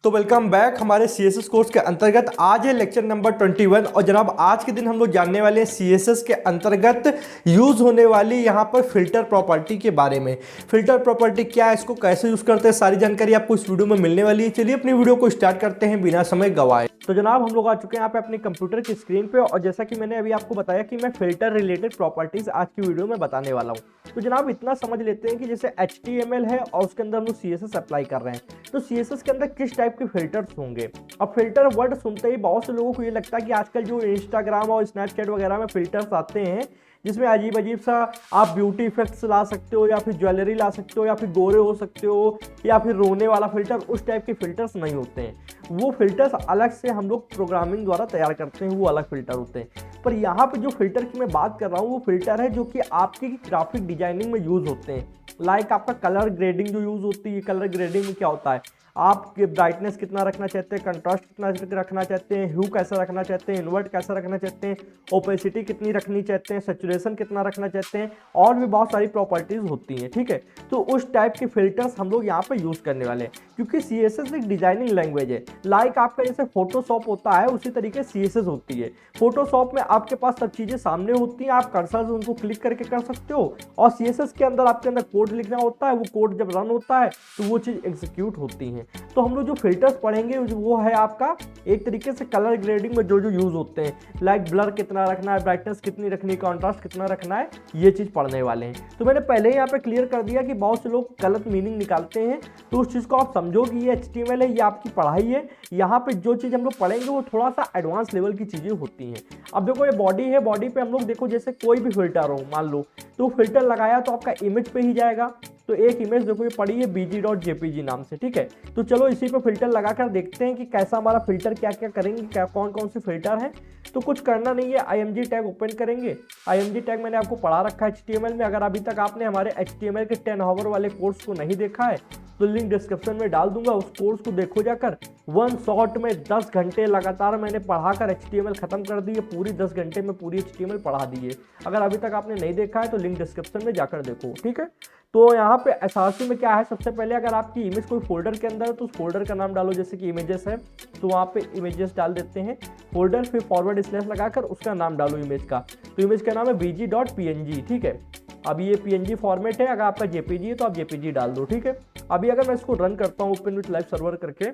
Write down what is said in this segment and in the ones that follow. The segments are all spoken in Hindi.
तो वेलकम बैक हमारे CSS कोर्स के अंतर्गत आज है लेक्चर नंबर 21। और जनाब आज के दिन हम लोग जानने वाले हैं CSS के अंतर्गत यूज होने वाली यहाँ पर फिल्टर प्रॉपर्टी के बारे में। फिल्टर प्रॉपर्टी क्या है, इसको कैसे यूज करते हैं, सारी जानकारी आपको इस वीडियो में मिलने वाली है। चलिए अपनी वीडियो को स्टार्ट करते हैं बिना समय गवाए। तो जनाब हम लोग आ चुके हैं यहाँ पे अपने कंप्यूटर की स्क्रीन पे, और जैसा कि मैंने अभी आपको बताया कि मैं फिल्टर रिलेटेड प्रॉपर्टीज आज की वीडियो में बताने वाला हूँ। तो जनाब इतना समझ लेते हैं कि जैसे HTML है और उसके अंदर हम लोग CSS अप्लाई कर रहे हैं, तो CSS के अंदर किस टाइप के फिल्टर्स होंगे। अब फिल्टर वर्ड सुनते ही बहुत से लोगों को ये लगता है कि आजकल जो इंस्टाग्राम और स्नैपचैट वगैरह में फिल्टर्स आते हैं जिसमें अजीब अजीब सा आप ब्यूटी इफेक्ट्स ला सकते हो, या फिर ज्वेलरी ला सकते हो, या फिर गोरे हो सकते हो, या फिर रोने वाला फिल्टर, उस टाइप के फिल्टर्स नहीं होते हैं। वो फिल्टर्स अलग से हम लोग प्रोग्रामिंग द्वारा तैयार करते हैं, वो अलग फिल्टर होते हैं। पर यहाँ पे जो फिल्टर की मैं बात कर रहा हूँ वो फिल्टर है जो कि आपकी ग्राफिक डिजाइनिंग में यूज होते हैं। लाइक आपका कलर ग्रेडिंग जो यूज होती है। कलर ग्रेडिंग में क्या होता है, आप ब्राइटनेस कितना रखना चाहते हैं, कंट्रास्ट कितना रखना चाहते हैं, ह्यू कैसा रखना चाहते हैं, इन्वर्ट कैसा रखना चाहते हैं, ओपेसिटी कितनी रखनी चाहते हैं, सैचुरेशन कितना रखना चाहते हैं, और भी बहुत सारी प्रॉपर्टीज होती हैं। ठीक है, तो उस टाइप के फिल्टर्स हम लोग यहाँ पे यूज करने वाले हैं, क्योंकि CSS एक डिजाइनिंग लैंग्वेज है। लाइक आपका जैसे फोटोशॉप होता है उसी तरीके CSS होती है। फोटोशॉप में आपके पास सब चीजें सामने होती हैं, आप कर्सर से उनको क्लिक करके कर सकते हो, और CSS के अंदर आपके अंदर कोड लिखना होता है, वो कोड जब रन होता है तो वो चीज एग्जीक्यूट होती है। तो हम लोग जो फिल्टर्स पढ़ेंगे वो है आपका एक तरीके से कलर ग्रेडिंग में जो जो यूज होते हैं, लाइक ब्लर कितना रखना है, ब्राइटनेस कितनी रखनी है, कॉन्ट्रास्ट कितना रखना है, ये चीज पढ़ने वाले हैं। तो मैंने पहले ही यहाँ पे क्लियर कर दिया कि बहुत से लोग गलत मीनिंग निकालते हैं, तो उस चीज को आप समझो कि ये HTML है, ये आपकी पढ़ाई है। यहाँ पे जो चीज हम लोग पढ़ेंगे वो थोड़ा सा एडवांस लेवल की चीजें होती हैं। अब देखो ये बॉडी है, बॉडी पे हम लोग देखो जैसे कोई भी फिल्टर हो मान लो, तो फिल्टर लगाया तो आपका इमेज पे ही जाएगा। तो एक इमेज देखो ये पड़ी है bg.jpg नाम से। ठीक है, तो चलो इसी पे फिल्टर लगाकर देखते हैं कि कैसा हमारा फिल्टर क्या क्या करेंगे, क्या कौन कौन से फिल्टर हैं। तो कुछ करना नहीं है, img टैग ओपन करेंगे। img टैग मैंने आपको पढ़ा रखा है HTML में। अगर अभी तक आपने हमारे HTML के 10 आवर वाले कोर्स को नहीं देखा है तो लिंक डिस्क्रिप्शन में डाल दूंगा, उस कोर्स को देखो जाकर। वन शॉट में 10 घंटे लगातार मैंने पढ़ाकर HTML खत्म कर दी है, पूरी 10 घंटे में पूरी HTML पढ़ा दी है। अगर अभी तक आपने नहीं देखा है तो लिंक डिस्क्रिप्शन में जाकर देखो। ठीक है, तो यहाँ पे एसआरसी में क्या है, सबसे पहले अगर आपकी इमेज कोई फोल्डर के अंदर है तो उस फोल्डर का नाम डालो। जैसे कि इमेजेस है तो वहाँ पे इमेजेस डाल देते हैं फोल्डर, फिर फॉरवर्ड स्लैश लगाकर उसका नाम डालो इमेज का। तो इमेज का नाम है bg.png। ठीक है, अभी ये PNG फॉर्मेट है, अगर आपका JPG है तो आप JPG डाल दो। ठीक है, अभी अगर मैं इसको रन करता हूँ ओपन विथ लाइव सर्वर करके,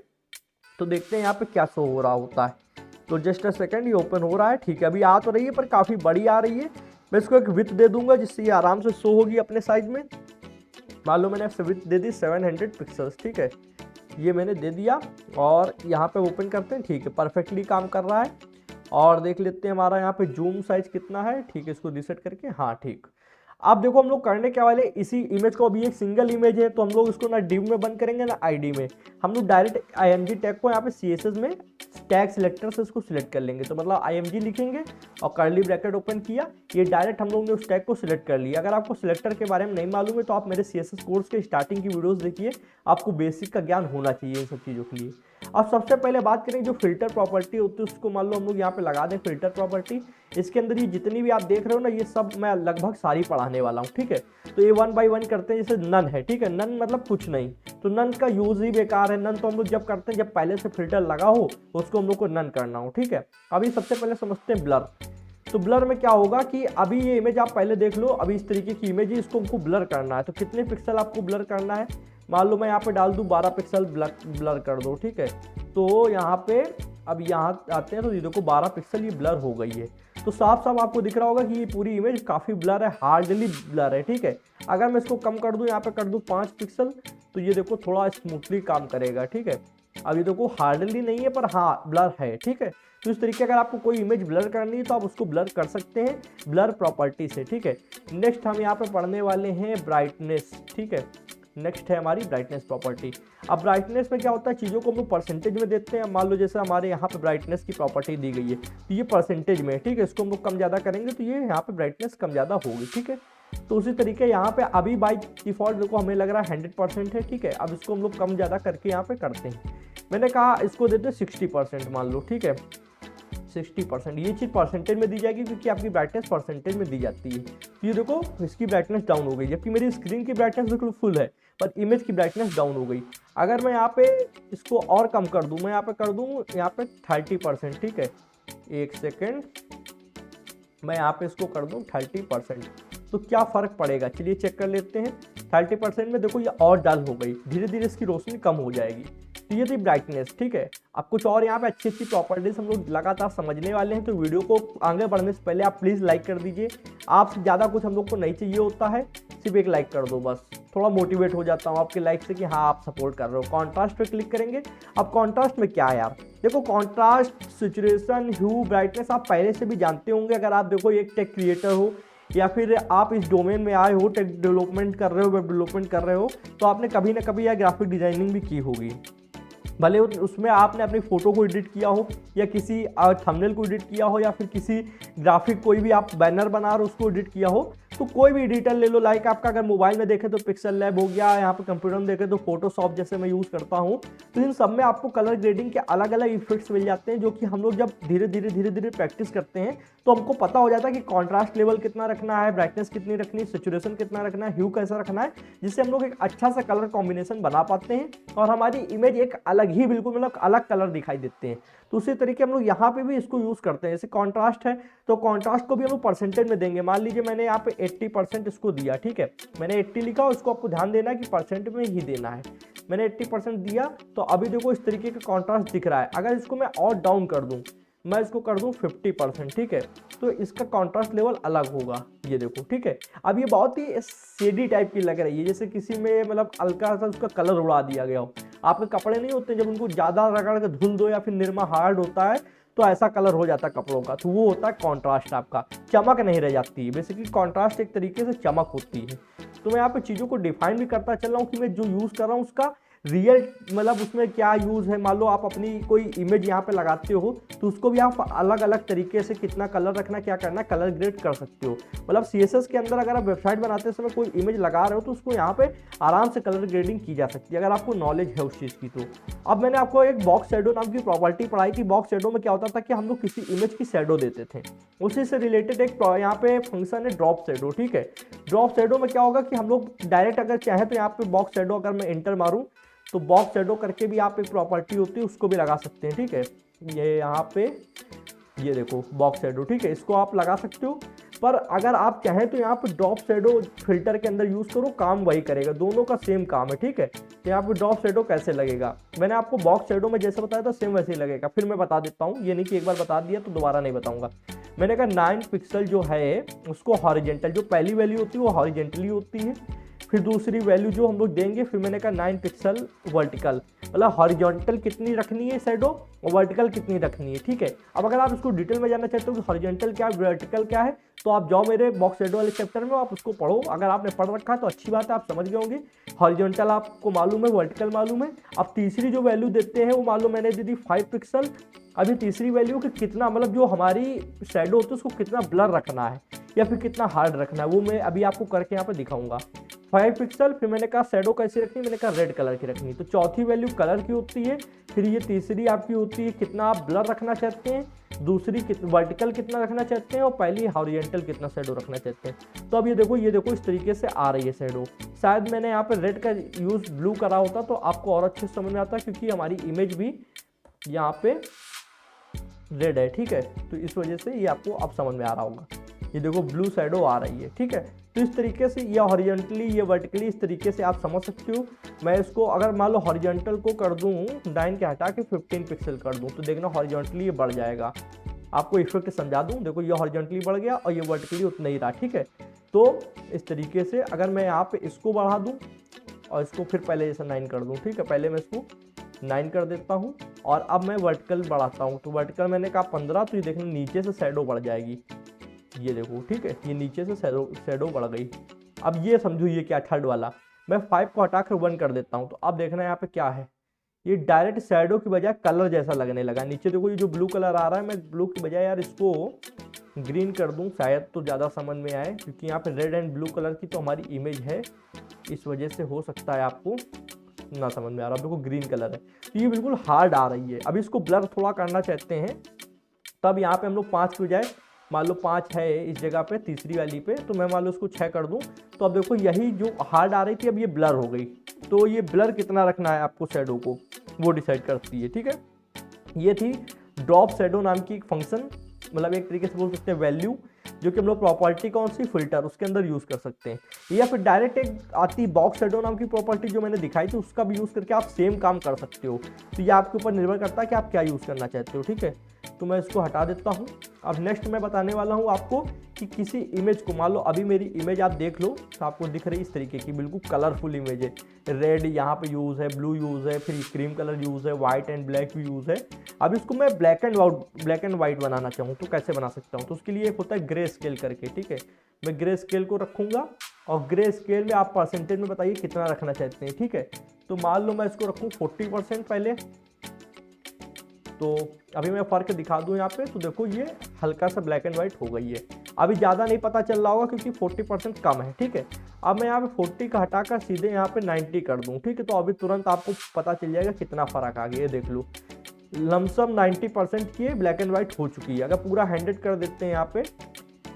तो देखते हैं यहाँ पे क्या शो हो रहा होता है। तो जस्ट अ सेकंड, ये ओपन हो रहा है। ठीक है, अभी आ तो रही है पर काफ़ी बड़ी आ रही है। मैं इसको एक विड्थ दे दूंगा जिससे ये आराम से शो होगी अपने साइज में। मान लो मैंने विड्थ दे दी 700 पिक्सल्स। ठीक है, ये मैंने दे दिया, और यहाँ पे ओपन करते हैं। ठीक है, परफेक्टली काम कर रहा है। और देख लेते हैं हमारा यहाँ पे जूम साइज कितना है। ठीक है, इसको रीसेट करके, हाँ ठीक। अब देखो हम लोग करने क्या वाले, इसी इमेज को, अभी एक सिंगल इमेज है तो हम लोग इसको ना div में बंद करेंगे ना ID में। हम लोग डायरेक्ट img टैग को यहाँ पे CSS में टैग सिलेक्टर से इसको सिलेक्ट कर लेंगे। तो मतलब img लिखेंगे और कर्ली ब्रैकेट ओपन किया, ये डायरेक्ट हम लोग ने उस टैग को सिलेक्ट कर लिया। अगर आपको सिलेक्टर के बारे में नहीं मालूम है तो आप मेरे CSS कोर्स के स्टार्टिंग की वीडियोस देखिए, आपको बेसिक का ज्ञान होना चाहिए इन सब चीज़ों के लिए। अब सबसे पहले बात करें जो फिल्टर प्रॉपर्टी होती है उसको मान लो हम लोग यहाँ पे लगा दें फिल्टर प्रॉपर्टी। इसके अंदर ये जितनी भी आप देख रहे हो ना, ये सब मैं लगभग सारी पढ़ाने वाला हूँ। ठीक है, तो ये 1 बाय 1 करते हैं। जैसे नन है, ठीक है, नन मतलब कुछ नहीं, तो नन का यूज ही बेकार है। नन तो हम लोग जब करते हैं जब पहले से फिल्टर लगा हो, उसको हम लोग को नन करना हो। ठीक है, अभी सबसे पहले समझते हैं ब्लर। तो ब्लर में क्या होगा कि अभी ये इमेज आप पहले देख लो, अभी इस तरीके की इमेज है, इसको हमको ब्लर करना है। तो कितने पिक्सल आपको ब्लर करना है, मान लो मैं यहाँ पे डाल दूँ 12 पिक्सल ब्लर कर दो। ठीक है, तो यहाँ पे अब यहाँ आते हैं तो ये देखो 12 पिक्सल ये ब्लर हो गई है। तो साफ साफ आपको दिख रहा होगा कि ये पूरी इमेज काफ़ी ब्लर है, हार्डली ब्लर है। ठीक है, अगर मैं इसको कम कर दूँ, यहाँ पे कर दूँ 5 पिक्सल, तो ये देखो थोड़ा स्मूथली काम करेगा। ठीक है, अब ये देखो हार्डली नहीं है पर हाँ ब्लर है। ठीक है, तो इस तरीके अगर आपको कोई इमेज ब्लर करनी है तो आप उसको ब्लर कर सकते हैं ब्लर प्रॉपर्टी से। ठीक है, नेक्स्ट हम यहाँ पे पढ़ने वाले हैं ब्राइटनेस। ठीक है, नेक्स्ट है हमारी ब्राइटनेस प्रॉपर्टी। अब ब्राइटनेस में क्या होता है, चीज़ों को हम लोग परसेंटेज में देते हैं। मान लो जैसे हमारे यहाँ पे ब्राइटनेस की प्रॉपर्टी दी गई है तो ये परसेंटेज में। ठीक है, इसको हम लोग कम ज़्यादा करेंगे तो ये यहाँ पे ब्राइटनेस कम ज़्यादा होगी। ठीक है, तो उसी तरीके यहाँ पे अभी बाई डिफॉल्ट देखो हमें लग रहा है 100% है। ठीक है, अब इसको हम लोग कम ज़्यादा करके यहाँ पे करते हैं। मैंने कहा इसको देते 60% मान लो। ठीक है, 60%, ये चीज़ परसेंटेज में दी जाएगी क्योंकि आपकी ब्राइटनेस परसेंटेज में दी जाती है। ये देखो इसकी ब्राइटनेस डाउन हो गई, जबकि मेरी स्क्रीन की ब्राइटनेस बिल्कुल फुल है पर इमेज की ब्राइटनेस डाउन हो गई। अगर मैं यहाँ पे इसको और कम कर दूँ, मैं यहाँ पे कर दूँ यहाँ पे 30%, ठीक है। एक सेकेंड, मैं यहाँ पे इसको कर दूँ 30%, तो क्या फ़र्क पड़ेगा चलिए चेक कर लेते हैं। 30% में देखो ये और डल हो गई, धीरे धीरे इसकी रोशनी कम हो जाएगी। तो ये थी ब्राइटनेस, ठीक है। अब कुछ और यहाँ पे अच्छी अच्छी प्रॉपर्टीज हम लोग लगातार समझने वाले हैं, तो वीडियो को आगे बढ़ने से पहले आप प्लीज़ लाइक कर दीजिए। आपसे ज़्यादा कुछ हम लोग को नहीं चाहिए होता है, सिर्फ एक लाइक कर दो बस, थोड़ा मोटिवेट हो जाता हूँ आपके लाइक से कि हाँ आप सपोर्ट कर रहे हो। कॉन्ट्रास्ट पे क्लिक करेंगे। अब कॉन्ट्रास्ट में क्या है यार, देखो कॉन्ट्रास्ट, सैचुरेशन, ह्यू, ब्राइटनेस आप पहले से भी जानते होंगे। अगर आप देखो एक टेक क्रिएटर हो या फिर आप इस डोमेन में आए हो, टेक डेवलपमेंट कर रहे हो, वेब डेवलपमेंट कर रहे हो, तो आपने कभी ना कभी या ग्राफिक डिजाइनिंग भी की होगी। भले उसमें आपने अपनी फ़ोटो को एडिट किया हो या किसी थंबनेल को एडिट किया हो या फिर किसी ग्राफिक कोई भी आप बैनर बना रहे हो उसको एडिट किया हो, तो कोई भी एडिटर ले लो। लाइक आपका अगर मोबाइल में देखें तो पिक्सल लैब हो गया, यहाँ पे कंप्यूटर में देखें तो फोटोशॉप जैसे मैं यूज़ करता हूँ। तो इन सब में आपको कलर ग्रेडिंग के अलग अलग इफेक्ट्स मिल जाते हैं, जो कि हम लोग जब धीरे धीरे प्रैक्टिस करते हैं तो हमको पता हो जाता है कि कॉन्ट्रास्ट लेवल कितना रखना है, ब्राइटनेस कितनी रखनी है, सैचुरेशन कितना रखना है, ह्यू कैसा रखना है, जिससे हम लोग एक अच्छा सा कलर कॉम्बिनेशन बना पाते हैं और हमारी इमेज एक अलग ही बिल्कुल मतलब अलग कलर दिखाई देते हैं। तो उसी तरीके हम लोग यहाँ पे भी इसको यूज़ करते हैं। जैसे कॉन्ट्रास्ट है तो कॉन्ट्रास्ट को भी हम लोग परसेंटेज में देंगे। मान लीजिए मैंने यहाँ पे 80% इसको दिया, ठीक है, मैंने 80 लिखा, उसको आपको ध्यान देना है कि परसेंट में ही देना है। मैंने 80% दिया, तो अभी देखो इस तरीके का कॉन्ट्रास्ट दिख रहा है। अगर इसको मैं और डाउन कर दूँ, मैं इसको कर दूं 50%, ठीक है, तो इसका कॉन्ट्रास्ट लेवल अलग होगा, ये देखो, ठीक है। अब ये बहुत ही शेडी टाइप की लग रही है, जैसे किसी में मतलब हल्का सा उसका कलर उड़ा दिया गया हो। आपके कपड़े नहीं होते जब उनको ज़्यादा रगड़ के धुल दो या फिर निरमा हार्ड होता है तो ऐसा कलर हो जाता है कपड़ों का, तो वो होता है कॉन्ट्रास्ट। आपका चमक नहीं रह जाती है, बेसिकली कॉन्ट्रास्ट एक तरीके से चमक होती है। तो मैं यहाँ पे चीज़ों को डिफाइन भी करता चल रहा हूँ कि मैं जो यूज़ कर रहा हूँ उसका रियल मतलब उसमें क्या यूज़ है। मान लो आप अपनी कोई इमेज यहाँ पे लगाते हो तो उसको भी आप अलग अलग तरीके से कितना कलर रखना, क्या करना, कलर ग्रेड कर सकते हो। मतलब CSS के अंदर अगर आप वेबसाइट बनाते समय कोई इमेज लगा रहे हो तो उसको यहाँ पे आराम से कलर ग्रेडिंग की जा सकती है, अगर आपको नॉलेज है उस चीज़ की। तो अब मैंने आपको एक बॉक्स शैडो नाम की प्रॉपर्टी पढ़ाई थी। बॉक्स शैडो में क्या होता था कि हम लोग किसी इमेज की शैडो देते थे, उसी से रिलेटेड एक यहाँ पे फंक्शन है ड्रॉप शैडो, ठीक है। ड्रॉप शैडो में क्या होगा कि हम लोग डायरेक्ट अगर चाहे तो यहाँ पे बॉक्स शैडो अगर मैं एंटर मारूँ तो बॉक्स शैडो करके भी आप एक प्रॉपर्टी होती है उसको भी लगा सकते हैं, ठीक है। ये यहाँ पे ये देखो बॉक्स शैडो, ठीक है, इसको आप लगा सकते हो। पर अगर आप चाहें तो यहाँ पे ड्रॉप शैडो फिल्टर के अंदर यूज़ करो, काम वही करेगा, दोनों का सेम काम है, ठीक है। तो यहाँ पे ड्रॉप शैडो कैसे लगेगा, मैंने आपको बॉक्स शैडो में जैसे बताया था सेम वैसे ही लगेगा। फिर मैं बता देता हूँ, ये नहीं कि एक बार बता दिया तो दोबारा नहीं बताऊँगा। मैंने कहा 9 पिक्सल जो है उसको हॉरिजेंटल, जो पहली वैल्यू होती है वो हॉरिजेंटली होती है, फिर दूसरी वैल्यू जो हम लोग देंगे, फिर मैंने कहा 9 पिक्सल वर्टिकल, मतलब हॉरिजॉन्टल कितनी रखनी है शैडो और वर्टिकल कितनी रखनी है, ठीक है। अब अगर आप इसको डिटेल में जानना चाहते हो कि हॉरिजॉन्टल क्या है, वर्टिकल क्या है, तो आप जाओ मेरे बॉक्स शैडो वाले चैप्टर में, आप उसको पढ़ो। अगर आपने पढ़ रखा है तो अच्छी बात है, आप समझ गए होंगे। हॉरिजॉन्टल आपको मालूम है, वर्टिकल मालूम है। अब तीसरी जो वैल्यू देते हैं वो मालूम मैंने दे दी 5 पिक्सल। अभी तीसरी वैल्यू कि कितना मतलब जो हमारी शैडो होती है उसको कितना ब्लर रखना है या फिर कितना हार्ड रखना है, वो मैं अभी आपको करके यहाँ पे दिखाऊंगा। 5 पिक्सल, फिर मैंने कहा शैडो कैसी रखनी, मैंने कहा रेड कलर की रखनी। तो चौथी वैल्यू कलर की होती है, फिर ये तीसरी आपकी होती है कितना आप ब्लर रखना चाहते हैं, दूसरी वर्टिकल कितना रखना चाहते हैं और पहली हॉरिजॉन्टल कितना शैडो रखना चाहते हैं। तो अब ये देखो इस तरीके से आ रही है शैडो। शायद मैंने यहाँ पे रेड का यूज़ ब्लू करा होता तो आपको और अच्छे से समझ में आता, क्योंकि हमारी इमेज भी यहाँ पे रेड है, ठीक है। तो इस वजह से ये आपको अब समझ में आ रहा होगा। ये देखो ब्लू शैडो आ रही है, ठीक है। तो इस तरीके से ये हॉरिजॉन्टली ये वर्टिकली इस तरीके से आप समझ सकते हो। मैं इसको अगर मान लो हॉरिजॉन्टल को कर दूँ 9 के हटा के 15 पिक्सल कर दूँ तो देखना हॉरिजॉन्टली ये बढ़ जाएगा। आपको इफेक्ट समझा दूँ, देखो ये हॉरिजॉन्टली बढ़ गया और ये वर्टिकली उतना ही रहा, ठीक है। तो इस तरीके से अगर मैं यहाँ पे इसको बढ़ा दूँ और इसको फिर पहले जैसा 9 कर दूँ, ठीक है, पहले मैं इसको 9 कर देता हूँ और अब मैं वर्टिकल बढ़ाता हूँ। तो वर्टिकल मैंने कहा 15, तो ये देखना नीचे से शैडो बढ़ जाएगी, ये देखो, ठीक है, ये नीचे से शैडो बढ़ गई। अब ये समझो ये क्या थर्ड वाला, मैं 5 को हटाकर 1 कर देता हूँ। तो अब देखना यहाँ पे क्या है, ये डायरेक्ट शैडो की बजाय कलर जैसा लगने लगा। नीचे देखो ये जो ब्लू कलर आ रहा है, मैं ब्लू की बजाय यार इसको ग्रीन कर दूँ शायद तो ज़्यादा समझ में आए, क्योंकि यहाँ पे रेड एंड ब्लू कलर की तो हमारी इमेज है, इस वजह से हो सकता है आपको ना समझ में आ रहा। देखो ग्रीन कलर है तो ये बिल्कुल हार्ड आ रही है। अब इसको ब्लर थोड़ा करना चाहते हैं, तब यहाँ पे हम लोग 5 की बजाय मान लो 5 है इस जगह पे तीसरी वाली पे, तो मैं मान लो उसको 6 कर दूं। तो अब देखो यही जो हार्ड आ रही थी अब ये ब्लर हो गई, तो ये ब्लर कितना रखना है आपको शैडो को, वो डिसाइड करती है। ठीक है, ये थी ड्रॉप शैडो नाम की एक फंक्शन, मतलब एक तरीके से बोल सकते हैं वैल्यू, जो कि हम लोग प्रॉपर्टी कौन सी, फिल्टर, उसके अंदर यूज़ कर सकते हैं। या फिर डायरेक्ट एक आती है बॉक्स शैडो नाम की प्रॉपर्टी जो मैंने दिखाई थी, उसका भी यूज़ करके आप सेम काम कर सकते हो। तो ये आपके ऊपर निर्भर करता है कि आप क्या यूज़ करना चाहते हो। ठीक है, तो मैं इसको हटा देता हूँ। अब नेक्स्ट मैं बताने वाला हूँ आपको कि किसी इमेज को, मान लो अभी मेरी इमेज आप देख लो तो आपको दिख रही इस तरीके की बिल्कुल कलरफुल इमेज है, रेड यहाँ पे यूज़ है, ब्लू यूज़ है, फिर क्रीम कलर यूज़ है, वाइट एंड ब्लैक भी यूज़ है। अब इसको मैं ब्लैक एंड वाइट बनाना चाहूँ तो कैसे बना सकता हूँ, तो उसके लिए एक होता है ग्रे स्केल करके। ठीक है, मैं ग्रे स्केल को रखूँगा और ग्रे स्केल में आप परसेंटेज में बताइए कितना रखना चाहते हैं। ठीक है, तो मान लो मैं इसको रखूँ 40% पहले। तो अभी मैं फ़र्क दिखा दूं यहाँ पे, तो देखो ये हल्का सा ब्लैक एंड वाइट हो गई है। अभी ज़्यादा नहीं पता चल रहा होगा क्योंकि 40% कम है। ठीक है, अब मैं यहाँ पे 40 का हटाकर सीधे यहाँ पे 90 कर दूं। ठीक है, तो अभी तुरंत आपको पता चल जाएगा कितना फ़र्क आ गया। ये देख लो, लमसम 90% की ब्लैक एंड वाइट हो चुकी है। अगर पूरा 100 कर देते हैं यहाँ पे,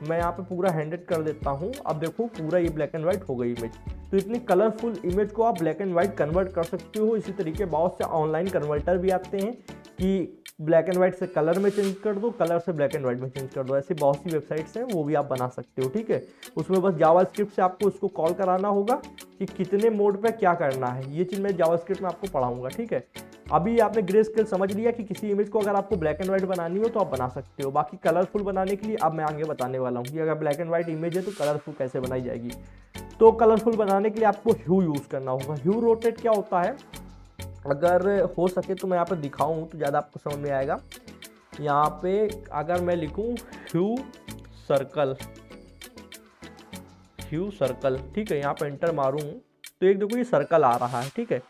मैं यहाँ पे पूरा 100 कर देता हूँ। अब देखो पूरा ये ब्लैक एंड वाइट हो गई इमेज। तो इतनी कलरफुल इमेज को आप ब्लैक एंड वाइट कन्वर्ट कर सकते हो। इसी तरीके बहुत से ऑनलाइन कन्वर्टर भी आते हैं कि ब्लैक एंड वाइट से कलर में चेंज कर दो, कलर से ब्लैक एंड वाइट में चेंज कर दो। ऐसी बहुत सी वेबसाइट्स हैं, वो भी आप बना सकते हो। ठीक है, उसमें बस जावास्क्रिप्ट से आपको उसको कॉल कराना होगा कि कितने मोड पे क्या करना है। ये चीज़ मैं जावास्क्रिप्ट में आपको पढ़ाऊंगा। ठीक है, अभी आपने ग्रे स्केल समझ लिया कि किसी इमेज को अगर आपको ब्लैक एंड वाइट बनानी हो तो आप बना सकते हो। बाकी कलरफुल बनाने के लिए अब मैं आगे बताने वाला हूँ कि अगर ब्लैक एंड वाइट इमेज है तो कलरफुल कैसे बनाई जाएगी। तो कलरफुल बनाने के लिए आपको ह्यू यूज़ करना होगा। ह्यू रोटेट क्या होता है, अगर हो सके तो मैं यहाँ पर दिखाऊँ तो ज़्यादा आपको समझ में आएगा। यहाँ पे अगर मैं लिखूँ ह्यू सर्कल, ठीक है, यहाँ पे एंटर मारूँ तो एक देखो ये सर्कल आ रहा है। ठीक है,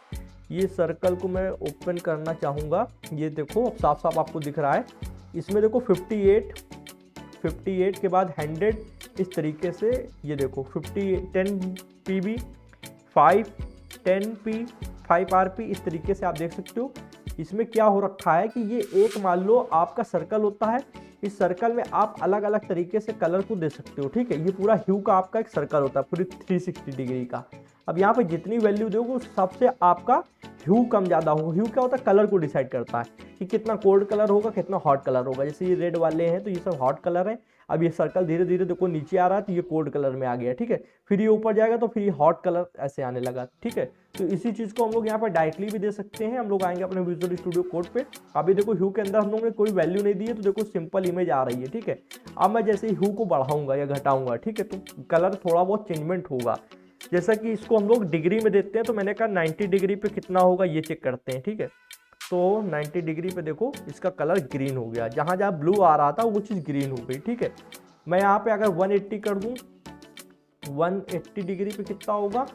ये सर्कल को मैं ओपन करना चाहूँगा। ये देखो अब साफ साफ आपको दिख रहा है। इसमें देखो 58 के बाद 100 इस तरीके से, ये देखो 10 PB 5 10P 5 RP इस तरीके से आप देख सकते हो। इसमें क्या हो रखा है कि ये एक मान लो आपका सर्कल होता है, इस सर्कल में आप अलग अलग तरीके से कलर को दे सकते हो। ठीक है, ये पूरा ह्यू का आपका एक सर्कल होता है पूरी 360 डिग्री का। अब यहाँ पे जितनी वैल्यू दोगे सबसे आपका ह्यू कम ज़्यादा होगा। ह्यू क्या होता है, कलर को डिसाइड करता है कि कितना कोल्ड कलर होगा, कितना हॉट कलर होगा। जैसे ये रेड वाले हैं तो ये सब हॉट कलर है। अब ये सर्कल धीरे धीरे देखो नीचे आ रहा है तो ये कोल्ड कलर में आ गया। ठीक है, फिर ये ऊपर जाएगा तो फिर ये हॉट कलर ऐसे आने लगा। ठीक है, तो इसी चीज़ को हम लोग यहाँ पर डायरेक्टली भी दे सकते हैं। हम लोग आएंगे अपने विजुअल स्टूडियो कोड पे। अभी देखो ह्यू के अंदर हम लोग ने कोई वैल्यू नहीं दी है तो देखो सिंपल इमेज आ रही है। ठीक है, अब मैं जैसे ही ह्यू को बढ़ाऊंगा या घटाऊंगा, ठीक है, तो कलर थोड़ा बहुत चेंजमेंट होगा। जैसा कि इसको हम लोग डिग्री में देते हैं, तो मैंने कहा 90 डिग्री पे कितना होगा ये चेक करते हैं। ठीक है, तो 90 डिग्री पे देखो इसका कलर ग्रीन हो गया। जहाँ जहाँ ब्लू आ रहा था वो चीज़ ग्रीन हो गई। ठीक है, मैं यहाँ पे अगर 180 कर दूँ, 180 डिग्री पे कितना होगा,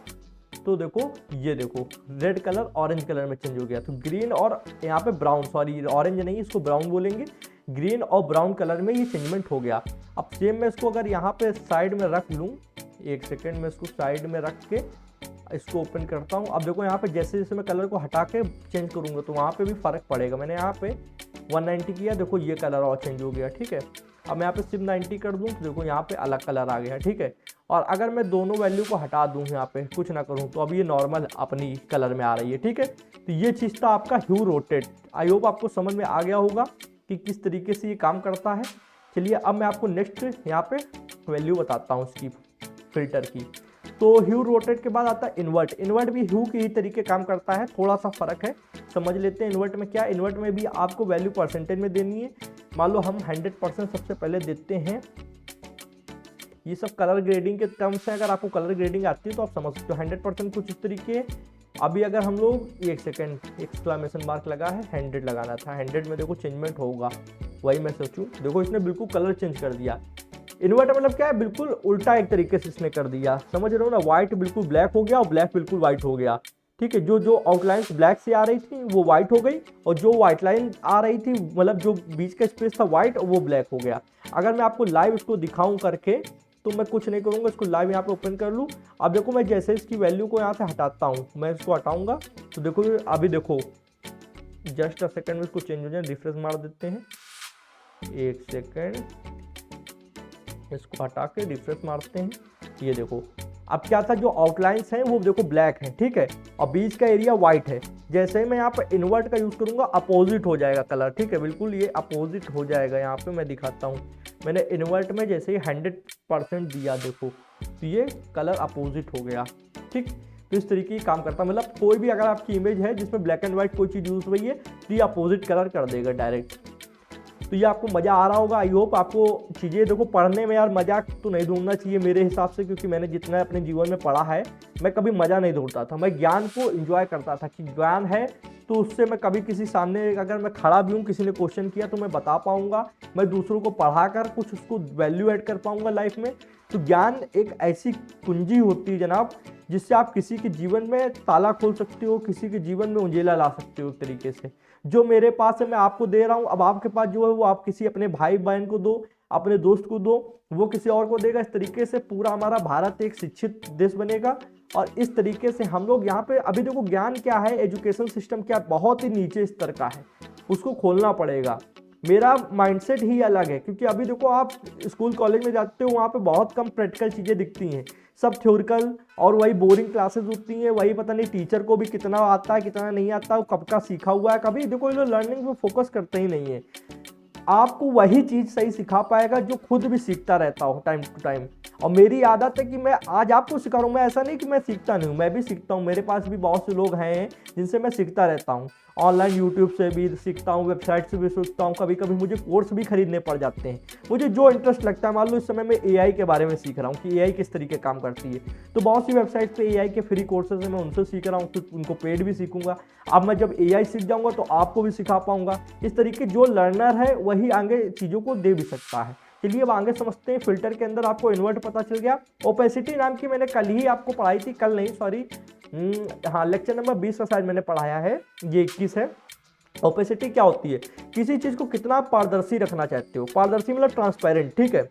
तो देखो ये देखो रेड कलर ऑरेंज कलर में चेंज हो गया। तो ग्रीन और यहाँ पे ब्राउन, सॉरी ऑरेंज नहीं, इसको ब्राउन बोलेंगे, ग्रीन और ब्राउन कलर में ये चेंजमेंट हो गया। अब सेम मैं इसको अगर यहाँ पे साइड में रख लूँ, एक सेकेंड में इसको साइड में रख के इसको ओपन करता हूँ। अब देखो यहाँ पे जैसे जैसे मैं कलर को हटा के चेंज करूँगा तो वहाँ पे भी फ़र्क पड़ेगा। मैंने यहाँ पे 190 किया, देखो ये कलर और चेंज हो गया। ठीक है, अब मैं यहाँ पे सिर्फ 90 कर दूँ तो देखो यहाँ पे अलग कलर आ गया। ठीक है, और अगर मैं दोनों वैल्यू को हटा दूँ यहाँ पे कुछ ना करूँ तो अब ये नॉर्मल अपनी कलर में आ रही है। ठीक है, तो ये चीज़ था आपका ह्यू रोटेट। आई होप आपको समझ में आ गया होगा कि किस तरीके से ये काम करता है। चलिए अब मैं आपको नेक्स्ट यहाँ पे वैल्यू बताता हूँ इसकी फिल्टर की। तो ह्यू रोटेट के बाद आता है इन्वर्ट। इन्वर्ट भी ह्यू के ही तरीके काम करता है, थोड़ा सा फर्क है, समझ लेते हैं। इन्वर्ट में क्या, इन्वर्ट में भी आपको वैल्यू परसेंटेज में देनी है। मान लो हम 100% सबसे पहले देते हैं। ये सब कलर ग्रेडिंग के टर्म्स हैं, अगर आपको कलर ग्रेडिंग आती है तो आप समझ सकते हो। 100% कुछ इस तरीके। अभी अगर हम लोग एक सेकेंड एक्सक्लामेशन मार्क लगा है, 100 लगाना था, 100 में देखो चेंजमेंट होगा, वही मैं सोचूं। देखो इसने बिल्कुल कलर चेंज कर दिया। इन्वर्ट मतलब क्या है, बिल्कुल उल्टा एक तरीके से इसने कर दिया, समझ रहे हो ना। व्हाइट बिल्कुल ब्लैक हो गया और ब्लैक बिल्कुल व्हाइट हो गया। ठीक है, जो जो आउटलाइंस ब्लैक से आ रही थी वो व्हाइट हो गई, और जो व्हाइट लाइन आ रही थी मतलब जो बीच का स्पेस था व्हाइट, वो ब्लैक हो गया। अगर मैं आपको लाइव इसको दिखाऊं करके तो मैं कुछ नहीं करूंगा, इसको लाइव यहाँ पे ओपन कर लूँ। अब देखो मैं जैसे इसकी वैल्यू को यहाँ से हटाता हूँ, मैं इसको हटाऊंगा तो देखो अभी देखो जस्ट अ सेकेंड में इसको चेंज हो जाए। रिफ्रेश मार देते हैं, एक सेकेंड, इसको हटा के रिफ्रेश मारते हैं। ये देखो अब क्या था, जो आउटलाइंस हैं वो देखो ब्लैक है, ठीक है, और बीच का एरिया व्हाइट है। जैसे ही मैं यहाँ पे इन्वर्ट का यूज़ करूँगा अपोजिट हो जाएगा कलर, ठीक है, बिल्कुल ये अपोजिट हो जाएगा। यहाँ पे मैं दिखाता हूँ, मैंने इन्वर्ट में जैसे ही 100% दिया देखो, तो ये कलर अपोजिट हो गया, ठीक। तो इस तरीके की काम करता है, मतलब कोई भी अगर आपकी इमेज है जिसमें ब्लैक एंड व्हाइट कोई चीज़ यूज़ हुई है तो ये अपोजिट कलर कर देगा डायरेक्ट। तो ये आपको मज़ा आ रहा होगा, आई होप आपको चीज़ें देखो पढ़ने में यार मजाक तो नहीं ढूंढना चाहिए मेरे हिसाब से, क्योंकि मैंने जितना अपने जीवन में पढ़ा है मैं कभी मज़ा नहीं ढूंढता था, मैं ज्ञान को एंजॉय करता था कि ज्ञान है तो उससे मैं कभी किसी सामने अगर मैं खड़ा भी हूँ, किसी ने क्वेश्चन किया तो मैं बता पाऊँगा, मैं दूसरों को पढ़ा कर कुछ उसको वैल्यू ऐड कर पाऊँगा लाइफ में। तो ज्ञान एक ऐसी कुंजी होती है जनाब, जिससे आप किसी के जीवन में ताला खोल सकते हो, किसी के जीवन में उंजेला ला सकते हो एक तरीके से। जो मेरे पास है मैं आपको दे रहा हूँ, अब आपके पास जो है वो आप किसी अपने भाई बहन को दो, अपने दोस्त को दो, वो किसी और को देगा। इस तरीके से पूरा हमारा भारत एक शिक्षित देश बनेगा। और इस तरीके से हम लोग यहाँ पे अभी देखो ज्ञान क्या है, एजुकेशन सिस्टम क्या बहुत ही नीचे स्तर का है, उसको खोलना पड़ेगा। मेरा माइंडसेट ही अलग है, क्योंकि अभी देखो आप स्कूल कॉलेज में जाते हो वहाँ पे बहुत कम प्रैक्टिकल चीज़ें दिखती हैं, सब थ्योरिकल, और वही बोरिंग क्लासेस होती हैं, वही पता नहीं टीचर को भी कितना आता है कितना नहीं आता, वो कब का सीखा हुआ है, कभी देखो ये लोग लर्निंग पे फोकस करते ही नहीं है। आपको वही चीज़ सही सिखा पाएगा जो खुद भी सीखता रहता हो टाइम टू टाइम। और मेरी आदत है कि मैं आज आपको सिखा रहा हूँ, मैं ऐसा नहीं कि मैं सीखता नहीं हूँ, मैं भी सीखता हूँ, मेरे पास भी बहुत से लोग हैं जिनसे मैं सीखता रहता हूँ, ऑनलाइन यूट्यूब से भी सीखता हूँ, वेबसाइट से भी सीखता हूँ, कभी कभी मुझे कोर्स भी खरीदने पड़ जाते हैं, मुझे जो इंटरेस्ट लगता है। मान लो इस समय मैं एआई के बारे में सीख रहा हूँ कि एआई किस तरीके काम करती है, तो बहुत सी वेबसाइट पे एआई के फ्री कोर्सेज हैं, मैं उनसे सीख रहा हूँ, फिर उनको पेड भी सीखूंगा। अब मैं जब एआई सीख जाऊँगा तो आपको भी सिखा पाऊंगा। इस तरीके जो लर्नर है वही आगे चीज़ों को दे भी सकता है। चलिए अब आगे समझते हैं। फिल्टर के अंदर आपको इन्वर्ट पता चल गया। ओपेसिटी नाम की मैंने कल ही आपको पढ़ाई थी, कल नहीं सॉरी, हाँ लेक्चर नंबर 20 का शायद मैंने पढ़ाया है, ये 21 है। ओपेसिटी क्या होती है, किसी चीज़ को कितना पारदर्शी रखना चाहते हो, पारदर्शी मतलब ट्रांसपेरेंट, ठीक है।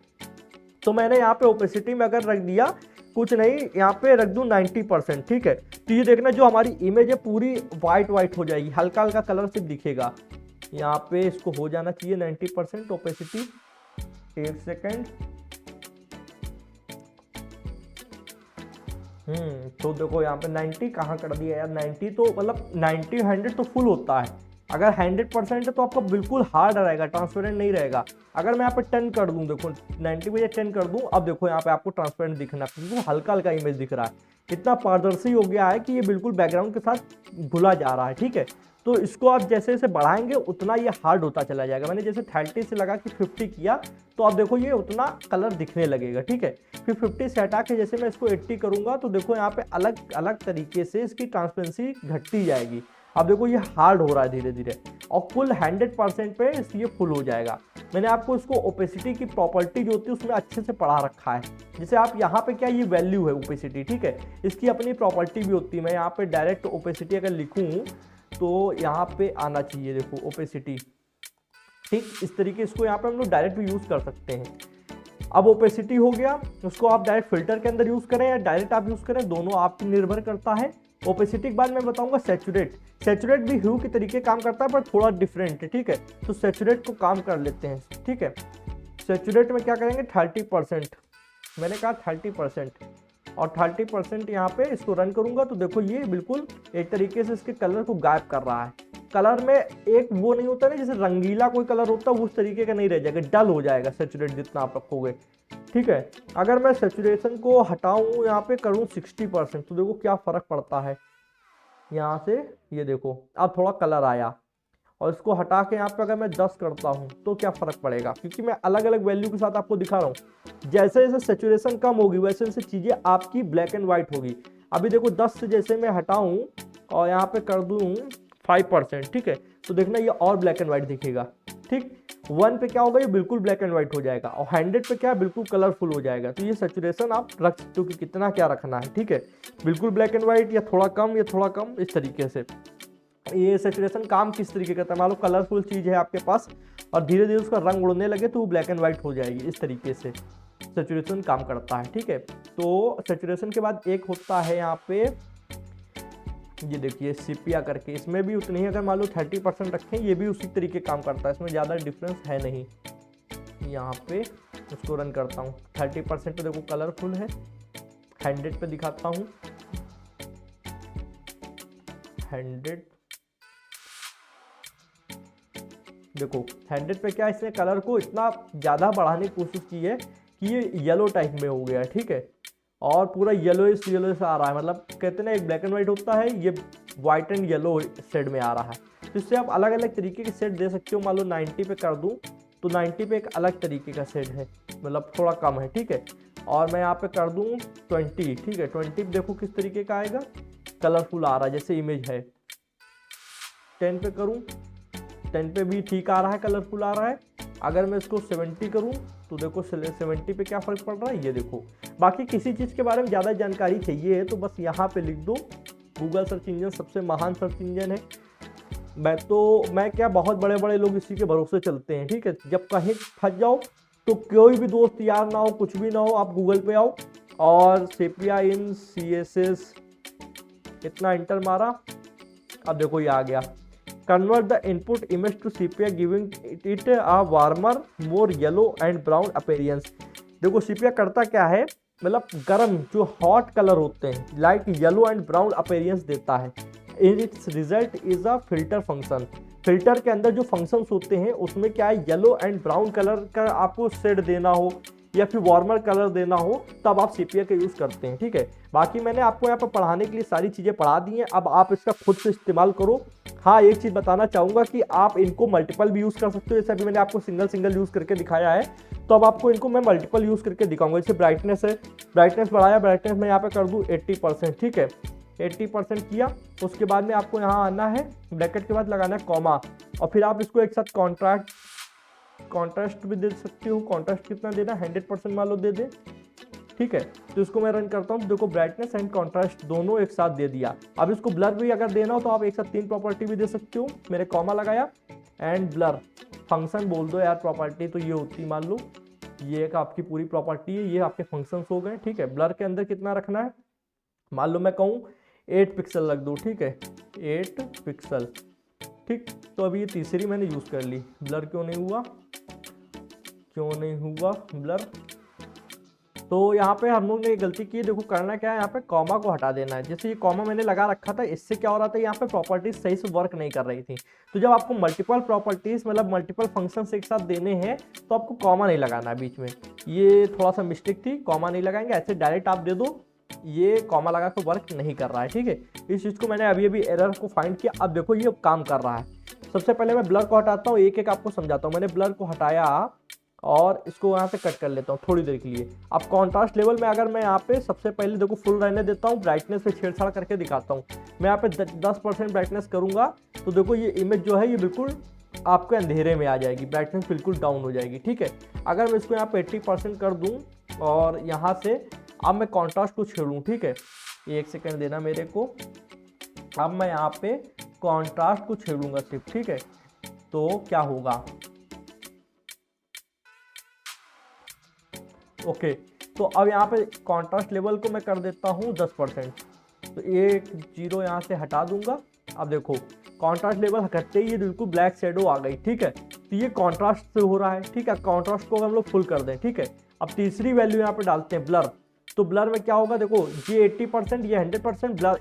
तो मैंने यहाँ पे ओपेसिटी में अगर रख दिया कुछ नहीं, यहाँ पे रख दूँ 90%, ठीक है। तो ये देखना जो हमारी इमेज है पूरी वाइट हो जाएगी, हल्का हल्का कलर सिर्फ दिखेगा। यहाँ पे इसको हो जाना चाहिए 90% ओपेसिटी। 1 सेकेंड। तो देखो यहाँ पे 90 कहाँ कर दिया यार, 90 तो मतलब 90 100 तो फुल होता है, अगर 100% है तो आपका बिल्कुल हार्ड रहेगा, ट्रांसपेरेंट नहीं रहेगा। अगर मैं यहाँ पे 10 कर दूँ, देखो 90 पे 10 कर दूँ, अब देखो यहाँ पे आपको ट्रांसपेरेंट दिखना, बिल्कुल हल्का हल्का इमेज दिख रहा है, इतना पारदर्शी हो गया है कि ये बिल्कुल बैकग्राउंड के साथ घुला जा रहा है, ठीक है। तो इसको आप जैसे जैसे बढ़ाएंगे उतना ये हार्ड होता चला जाएगा। मैंने जैसे 30 से लगा कि 50 किया तो अब देखो ये उतना कलर दिखने लगेगा, ठीक है। फिर 50 से हटा के जैसे मैं इसको 80 करूँगा तो देखो यहाँ पे अलग अलग तरीके से इसकी ट्रांसपेरेंसी घटती जाएगी। अब देखो ये हार्ड हो रहा है धीरे धीरे, और फुल 100% पे ये फुल हो जाएगा। मैंने आपको इसको ओपेसिटी की प्रॉपर्टी जो होती है उसमें अच्छे से पढ़ा रखा है। जैसे आप यहाँ पे क्या, ये वैल्यू है ओपेसिटी, ठीक है, इसकी अपनी प्रॉपर्टी भी होती है। मैं यहाँ पे डायरेक्ट ओपेसिटी अगर लिखूँ तो यहाँ पे आना चाहिए, देखो ओपेसिटी, ठीक। इस तरीके इसको यहाँ पे हम लोग डायरेक्ट भी यूज़ कर सकते हैं। अब ओपेसिटी हो गया, उसको आप डायरेक्ट फिल्टर के अंदर यूज़ करें या डायरेक्ट आप यूज़ करें, दोनों आप पे निर्भर करता है। ओपेसिटी के बाद मैं बताऊंगा सैचुरेट। सैचुरेट भी ह्यू के तरीके काम करता है पर थोड़ा डिफरेंट है, ठीक है। तो सैचुरेट को काम कर लेते हैं, ठीक है। सैचुरेट में क्या करेंगे, 30%, मैंने कहा 30%, और 30% यहाँ पे इसको रन करूंगा तो देखो ये बिल्कुल एक तरीके से इसके कलर को गायब कर रहा है। कलर में एक वो नहीं होता ना, जैसे रंगीला कोई कलर होता है उस तरीके का नहीं रह जाएगा, डल हो जाएगा सैचुरेट जितना आप रखोगे, ठीक है। अगर मैं सैचुरेशन को हटाऊं यहाँ पे करूँ 60% तो देखो क्या फ़र्क पड़ता है। यहाँ से ये देखो अब थोड़ा कलर आया, और इसको हटा के यहाँ पे अगर मैं 10 करता हूँ तो क्या फ़र्क पड़ेगा, क्योंकि मैं अलग अलग वैल्यू के साथ आपको दिखा रहा हूँ। जैसे जैसे सैचुरेशन कम होगी वैसे वैसे चीज़ें आपकी ब्लैक एंड वाइट होगी। अभी देखो 10 से जैसे मैं हटाऊँ और यहाँ पे कर दूँ 5%, ठीक है, तो देखना ये और ब्लैक एंड वाइट दिखेगा, ठीक। 1 पे क्या होगा, ये बिल्कुल ब्लैक एंड वाइट हो जाएगा, और 100 पे क्या है, बिल्कुल कलरफुल हो जाएगा। तो ये सैचुरेशन आप रख सकते हो कि कितना क्या रखना है, ठीक है, बिल्कुल ब्लैक एंड वाइट या थोड़ा कम या थोड़ा कम, इस तरीके से। ये सैचुरेशन काम किस तरीके का करता है, मान लो कलरफुल चीज़ है आपके पास और धीरे धीरे उसका रंग उड़ने लगे तो वो ब्लैक एंड वाइट हो जाएगी, इस तरीके से सैचुरेशन काम करता है, ठीक है। तो सैचुरेशन के बाद एक होता है यहाँ पे, ये देखिए सिपिया करके, इसमें भी उतनी ही, अगर मान लो 30% रखें ये भी उसी तरीके काम करता है, इसमें ज़्यादा डिफरेंस है नहीं। यहाँ पे उसको रन करता हूँ, 30% तो देखो कलरफुल है, 100 पे दिखाता हूँ। 100 देखो 100 पे क्या इसने कलर को इतना ज़्यादा बढ़ाने की कोशिश की है कि ये येलो टाइप में हो गया है, ठीक है, और पूरा येलोइश येलोइश आ रहा है, मतलब कहते हैं ना एक ब्लैक एंड वाइट होता है, ये वाइट एंड येलो शेड में आ रहा है। तो इससे आप अलग अलग तरीके के शेड दे सकते हो। मान लो 90 पे कर दूं तो 90 पे एक अलग तरीके का शेड है, मतलब थोड़ा कम है, ठीक है, और मैं यहाँ पे कर दूं 20, ठीक है, 20 देखो किस तरीके का आएगा, कलरफुल आ रहा है जैसे इमेज है। 10 पे करूँ, 10 पे भी ठीक आ रहा है, कलरफुल आ रहा है। अगर मैं इसको 70 करूँ तो देखो 70 पे क्या फ़र्क पड़ रहा है, ये देखो। बाकी किसी चीज़ के बारे में ज़्यादा जानकारी चाहिए है तो बस यहाँ पे लिख दो, गूगल सर्च इंजन सबसे महान सर्च इंजन है। मैं क्या, बहुत बड़े बड़े लोग इसी के भरोसे चलते हैं, ठीक है। जब कहीं फंस जाओ तो कोई भी दोस्त यार ना हो, कुछ भी ना हो, आप गूगल पे आओ और सेपिया इन CSS इतना इंटर मारा, अब देखो ये आ गया। Convert the input image to sepia giving it a warmer more yellow and brown appearance. देखो सेपिया करता क्या है, मतलब गर्म जो हॉट कलर होते हैं like yellow and brown appearance देता है। It's result is a filter function. Filter के अंदर जो फंक्शंस होते हैं उसमें क्या है, येलो एंड ब्राउन कलर का आपको शेड देना हो या फिर वार्मर कलर देना हो तब आप सेपिया का यूज़ करते हैं, ठीक है। बाकी मैंने आपको यहाँ पर पढ़ाने के लिए सारी चीज़ें पढ़ा दी हैं, अब आप इसका खुद से इस्तेमाल करो। हाँ, एक चीज़ बताना चाहूँगा कि आप इनको मल्टीपल भी यूज़ कर सकते हो, जैसे अभी मैंने आपको सिंगल यूज़ करके दिखाया है, तो अब आपको इनको मैं मल्टीपल यूज़ करके दिखाऊंगा। जैसे ब्राइटनेस है, ब्राइटनेस बढ़ाया, ब्राइटनेस मैं यहाँ पे कर दूँ 80%, ठीक है, 80% किया। उसके बाद में आपको यहाँ आना है, ब्रैकेट के बाद लगाना है कॉमा, और फिर आप इसको एक साथ कॉन्ट्रास्ट भी दे सकते हो। कॉन्ट्रास्ट कितना देना, 100% मान लो दे दे, ठीक है। तो इसको मैं रन करता हूँ, देखो ब्राइटनेस एंड कॉन्ट्रास्ट दोनों एक साथ दे दिया। अब इसको ब्लर भी अगर देना हो तो आप एक साथ 3 प्रॉपर्टी भी दे सकते हो। मैंने कॉमा लगाया एंड ब्लर फंक्शन बोल दो यार, प्रॉपर्टी तो ये होती, मान लो ये एक आपकी पूरी प्रॉपर्टी है, ये आपके फंक्शंस हो गए, ठीक है। ब्लर के अंदर कितना रखना है, मान लो मैं कहूँ 8 पिक्सल रख दूँ, ठीक है, 8 पिक्सल, ठीक। तो अभी ये तीसरी मैंने यूज़ कर ली, ब्लर क्यों नहीं हुआ ब्लर। तो यहाँ पे हम लोग ने गलती की, देखो करना क्या है, यहाँ पे कॉमा को हटा देना है। जैसे ये कॉमा मैंने लगा रखा था, इससे क्या हो रहा था, यहाँ पे प्रॉपर्टीज सही से वर्क नहीं कर रही थी। तो जब आपको मल्टीपल प्रॉपर्टीज मतलब मल्टीपल फंक्शंस एक साथ देने हैं तो आपको कॉमा नहीं लगाना है बीच में, ये थोड़ा सा मिस्टेक थी, कॉमा नहीं लगाएंगे, ऐसे डायरेक्ट आप दे दो, ये कॉमा लगा के वर्क नहीं कर रहा है, ठीक है। इस चीज़ को मैंने अभी एरर को फाइंड किया, अब देखो ये काम कर रहा है। सबसे पहले मैं ब्लर को हटाता हूँ, एक एक आपको समझाता हूँ। मैंने ब्लर को हटाया और इसको यहाँ से कट कर लेता हूँ थोड़ी देर के लिए। अब कॉन्ट्रास्ट लेवल में अगर मैं यहाँ पे सबसे पहले देखो फुल रहने देता हूँ, ब्राइटनेस पे छेड़छाड़ करके दिखाता हूँ। मैं यहाँ पे 10% ब्राइटनेस करूँगा तो देखो ये इमेज जो है ये बिल्कुल आपके अंधेरे में आ जाएगी, ब्राइटनेस बिल्कुल डाउन हो जाएगी, ठीक है। अगर मैं इसको यहाँ पे 80% कर दूँ और यहाँ से अब मैं कॉन्ट्रास्ट को छेड़ूँ, ठीक है, 1 सेकेंड देना मेरे को। अब मैं यहाँ पे कॉन्ट्रास्ट को छेड़ूंगा सिर्फ, ठीक है, तो क्या होगा, ओके। तो अब यहाँ पे कॉन्ट्रास्ट लेवल को मैं कर देता हूँ 10%, तो 1 0 यहाँ से हटा दूंगा। अब देखो कॉन्ट्रास्ट लेवल हटते ही ये बिल्कुल ब्लैक शेडो आ गई, ठीक है। तो ये कॉन्ट्रास्ट से हो रहा है, ठीक है। कॉन्ट्रास्ट को हम लोग फुल कर दें, ठीक है। अब तीसरी वैल्यू यहाँ पे डालते हैं ब्लर, तो ब्लर में क्या होगा, देखो ये 80%, ये 100%, ब्लर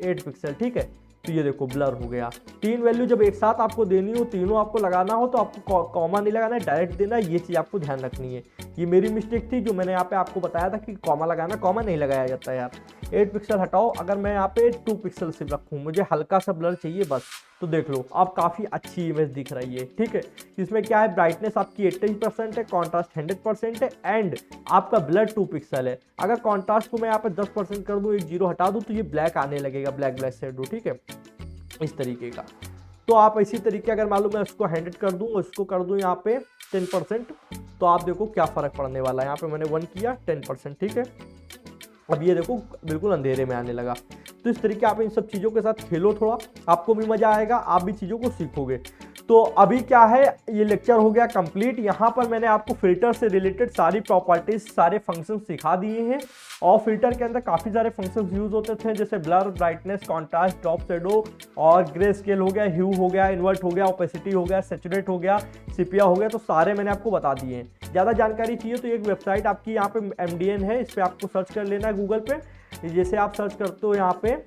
8 पिक्सल, ठीक है। तो ये देखो ब्लर हो गया। 3 वैल्यू जब एक साथ आपको देनी हो, तीनों आपको लगाना हो तो आपको कॉमा नहीं लगाना है, डायरेक्ट देना है, ये चीज़ आपको ध्यान रखनी है। ये मेरी मिस्टेक थी जो मैंने यहाँ पे आपको बताया था कि कॉमा लगाना, कॉमा नहीं लगाया जाता है यार। 8 पिक्सल हटाओ, अगर मैं यहाँ पे 2 पिक्सल से रखूँ, मुझे हल्का सा ब्लर चाहिए बस, तो देख लो अब काफ़ी अच्छी इमेज दिख रही है, ठीक है। इसमें क्या है, ब्राइटनेस आपकी 80% है, कॉन्ट्रास्ट 100% है एंड आपका ब्लर 2 पिक्सल है। अगर कॉन्ट्रास्ट को मैं यहाँ पे 10% कर दूँ, 1 0 हटा दूँ तो ये ब्लैक आने लगेगा, ब्लैक शेडो, ठीक है, इस तरीके का। तो आप इसी तरीके अगर मालूम मैं इसको 100 कर दूँ, इसको कर दूँ यहाँ पे 10%, तो आप देखो क्या फ़र्क पड़ने वाला है। यहाँ पे मैंने 1 किया 10%, ठीक है। अब ये देखो बिल्कुल अंधेरे में आने लगा। तो इस तरीके आप इन सब चीज़ों के साथ खेलो, थोड़ा आपको भी मज़ा आएगा, आप भी चीज़ों को सीखोगे। तो अभी क्या है, ये लेक्चर हो गया कंप्लीट। यहाँ पर मैंने आपको फिल्टर से रिलेटेड सारी प्रॉपर्टीज, सारे फंक्शंस सिखा दिए हैं। और फिल्टर के अंदर काफ़ी सारे फंक्शंस यूज होते थे, जैसे blur, brightness, contrast, drop shadow और ग्रे स्केल हो गया, ह्यू हो गया, इन्वर्ट हो गया, ओपेसिटी हो गया, सैचुरेट हो गया, सिपिया हो गया। तो सारे मैंने आपको बता दिए हैं। ज़्यादा जानकारी चाहिए तो एक वेबसाइट आपकी यहाँ पे MDN है, इस पर आपको सर्च कर लेना है गूगल पे। जैसे आप सर्च करते हो यहाँ पे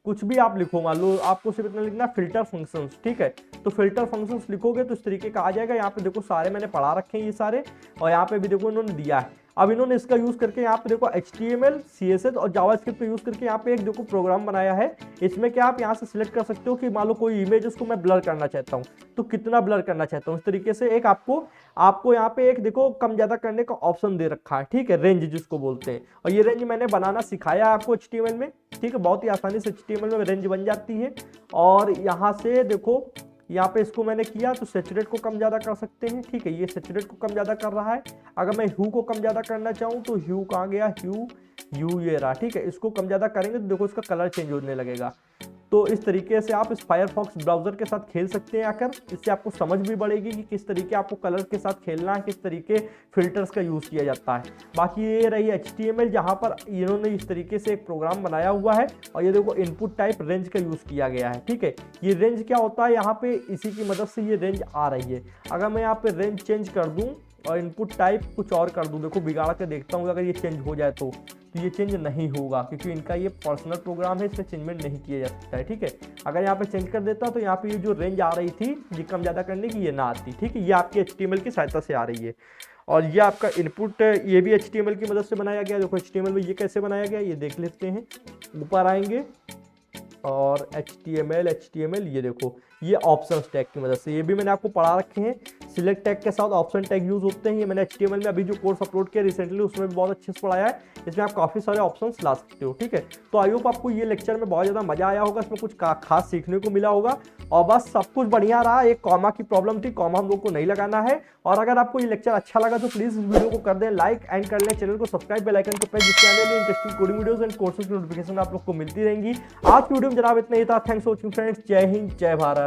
कुछ भी आप लिखो, मान लो आपको सिर्फ इतना लिखना फिल्टर फंक्शंस, ठीक है। तो फिल्टर फंक्शंस लिखोगे तो इस तरीके का आ जाएगा। यहाँ पे देखो सारे मैंने पढ़ा रखे हैं ये सारे, और यहाँ पे भी देखो इन्होंने दिया है। अब इन्होंने इसका यूज करके यहाँ पे देखो HTML, CSS और जावास्क्रिप्ट का यूज करके यहाँ पे एक देखो प्रोग्राम बनाया है। इसमें क्या आप यहाँ से सिलेक्ट कर सकते हो कि मान लो कोई इमेज उसको मैं ब्लर करना चाहता हूँ, तो कितना ब्लर करना चाहता हूँ। इस तरीके से एक आपको यहाँ पे एक देखो कम ज्यादा करने का ऑप्शन दे रखा है, ठीक है, रेंज जिसको बोलते हैं। और ये रेंज मैंने बनाना सिखाया है आपको HTML में, ठीक है। बहुत ही आसानी से HTML में रेंज बन जाती है। और यहाँ से देखो यहाँ पे इसको मैंने किया तो सैचुरेट को कम ज़्यादा कर सकते हैं, ठीक है। ये सैचुरेट को कम ज़्यादा कर रहा है। अगर मैं ह्यू को कम ज़्यादा करना चाहूँ तो ह्यू कहाँ गया, ह्यू ये रहा, ठीक है। इसको कम ज़्यादा करेंगे तो देखो इसका कलर चेंज होने लगेगा। तो इस तरीके से आप इस फायरफॉक्स ब्राउज़र के साथ खेल सकते हैं आकर। इससे आपको समझ भी बढ़ेगी कि किस तरीके आपको कलर के साथ खेलना है, किस तरीके फिल्टर्स का यूज़ किया जाता है। बाकी ये रही HTML, जहाँ पर इन्होंने इस तरीके से एक प्रोग्राम बनाया हुआ है। और ये देखो इनपुट टाइप रेंज का यूज़ किया गया है, ठीक है। ये रेंज क्या होता है, यहाँ पे इसी की मदद से ये रेंज आ रही है। अगर मैं यहाँ पे रेंज चेंज कर दूँ और इनपुट टाइप कुछ और कर दूँ, देखो बिगाड़ के देखता हूँ अगर ये चेंज हो जाए तो ये चेंज नहीं होगा, क्योंकि इनका ये पर्सनल प्रोग्राम है, इसमें चेंजमेंट नहीं किया जा सकता है, ठीक है। अगर यहाँ पे चेंज कर देता तो यहाँ पे ये जो रेंज आ रही थी ये कम ज़्यादा करने की, ये ना आती, ठीक है। ये आपकी HTML की सहायता से आ रही है। और ये आपका इनपुट, ये भी HTML की मदद से बनाया गया। देखो HTML में ये कैसे बनाया गया ये देख लेते हैं। ऊपर आएंगे और HTML ये देखो ये ऑप्शन टैग की मदद से, ये भी मैंने आपको पढ़ा रखे हैं। सिलेक्ट टैग के साथ ऑप्शन टैग यूज होते हैं। ये मैंने HTML में अभी जो कोर्स अपलोड किया रिसेंटली उसमें भी बहुत अच्छे से पढ़ाया है। इसमें आप काफ़ी सारे ऑप्शंस ला सकते हो, ठीक है। तो आई होप आपको ये लेक्चर में बहुत ज़्यादा मजा आया होगा, इसमें कुछ खास सीखने को मिला होगा। और बस सब कुछ बढ़िया रहा। एक कॉमा की प्रॉब्लम थी, कॉमा हम लोग को नहीं लगाना है। और अगर आपको ये लेक्चर अच्छा लगा तो प्लीज़ इस वीडियो को कर दें लाइक एंड कर लें चैनल को सब्सक्राइब, बेल आइकन को प्रेस, जिससे आने वाली interesting coding videos and courses की नोटिफिकेशन आप लोग को मिलती रहेंगी। आज की वीडियो में जनाब इतना ही था। Thanks for watching friends. जय हिंद, जय भारत।